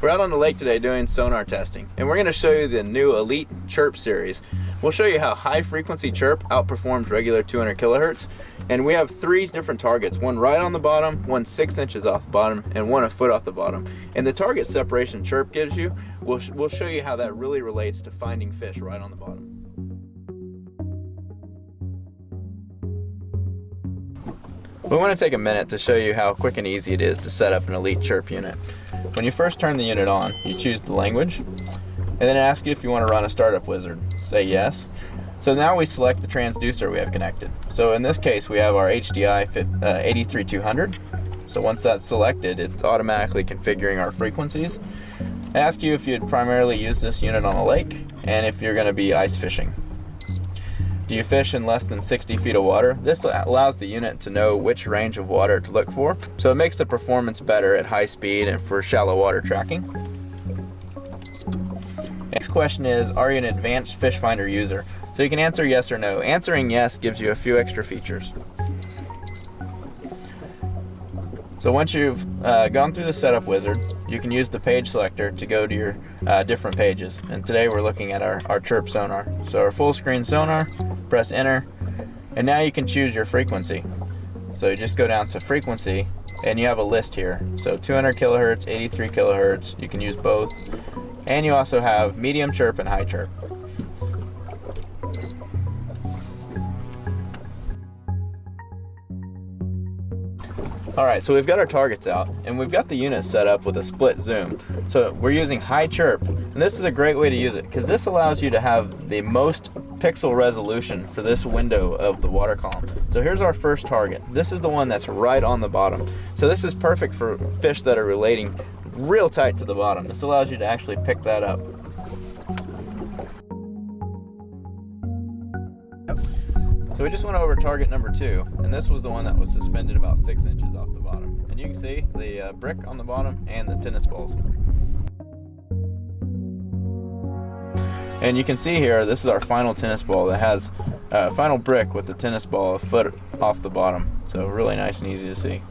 We're out on the lake today doing sonar testing, and we're going to show you the new Elite CHIRP series. We'll show you how high frequency CHIRP outperforms regular 200 kilohertz, and we have 3 different targets, one right on the bottom, one 6 inches off the bottom, and one a foot off the bottom. And the target separation CHIRP gives you, we'll show you how that really relates to finding fish right on the bottom. We want to take a minute to show you how quick and easy it is to set up an Elite CHIRP unit. When you first turn the unit on, you choose the language, and then it asks you if you want to run a startup wizard. Say yes. So now we select the transducer we have connected. So in this case, we have our HDI 83200. So once that's selected, it's automatically configuring our frequencies. It asks you if you'd primarily use this unit on a lake, and if you're going to be ice fishing. Do you fish in less than 60 feet of water? This allows the unit to know which range of water to look for, so it makes the performance better at high speed and for shallow water tracking. Next question is, are you an advanced fish finder user? So you can answer yes or no. Answering yes gives you a few extra features. So once you've gone through the setup wizard, you can use the page selector to go to your different pages. And today we're looking at our CHIRP sonar. So our full screen sonar, press enter, and now you can choose your frequency. So you just go down to frequency, and you have a list here. So 200 kilohertz, 83 kilohertz, you can use both. And you also have medium CHIRP and high CHIRP. Alright, so we've got our targets out, and we've got the unit set up with a split zoom. So we're using high CHIRP, and this is a great way to use it, because this allows you to have the most pixel resolution for this window of the water column. So here's our first target. This is the one that's right on the bottom. So this is perfect for fish that are relating real tight to the bottom. This allows you to actually pick that up. So we just went over target number 2, and this was the one that was suspended about 6 inches off the bottom. And you can see the brick on the bottom and the tennis balls. And you can see here, this is our final tennis ball that has a final brick with the tennis ball a foot off the bottom. So really nice and easy to see.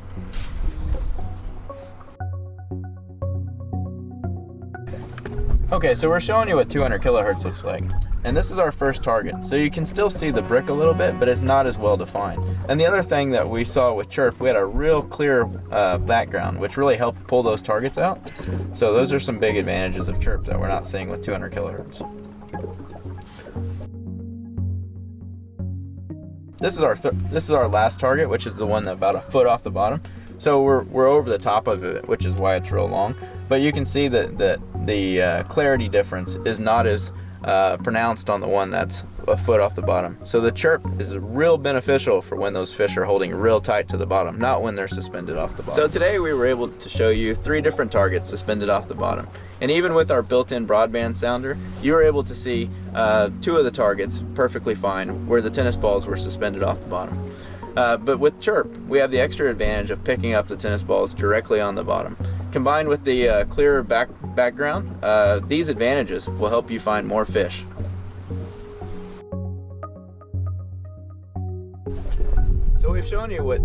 Okay, so we're showing you what 200 kilohertz looks like. And this is our first target. So you can still see the brick a little bit, but it's not as well defined. And the other thing that we saw with CHIRP, we had a real clear background, which really helped pull those targets out. So those are some big advantages of CHIRP that we're not seeing with 200 kilohertz. This is our last target, which is the one that about a foot off the bottom. So we're over the top of it, which is why it's real long. But you can see that the clarity difference is not as pronounced on the one that's a foot off the bottom. So the CHIRP is real beneficial for when those fish are holding real tight to the bottom, not when they're suspended off the bottom. So today we were able to show you 3 different targets suspended off the bottom. And even with our built-in broadband sounder, you were able to see 2 of the targets perfectly fine where the tennis balls were suspended off the bottom. But with CHIRP, we have the extra advantage of picking up the tennis balls directly on the bottom. Combined with the clearer background, these advantages will help you find more fish. So we've shown you what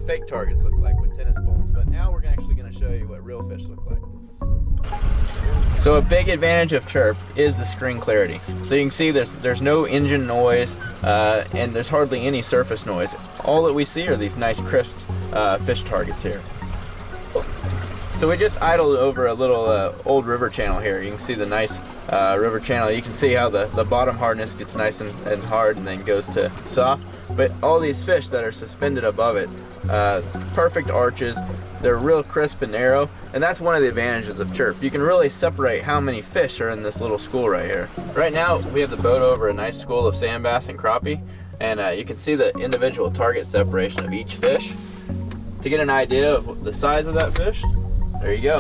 fake targets look like with tennis balls, but now we're actually going to show you what real fish look like. So a big advantage of CHIRP is the screen clarity. So you can see there's no engine noise and there's hardly any surface noise. All that we see are these nice crisp fish targets here. So we just idled over a little old river channel here. You can see the nice river channel. You can see how the bottom hardness gets nice and hard and then goes to soft. But all these fish that are suspended above it, perfect arches, they're real crisp and narrow, and that's one of the advantages of CHIRP. You can really separate how many fish are in this little school right here. Right now we have the boat over a nice school of sand bass and crappie, and you can see the individual target separation of each fish. To get an idea of the size of that fish, there you go.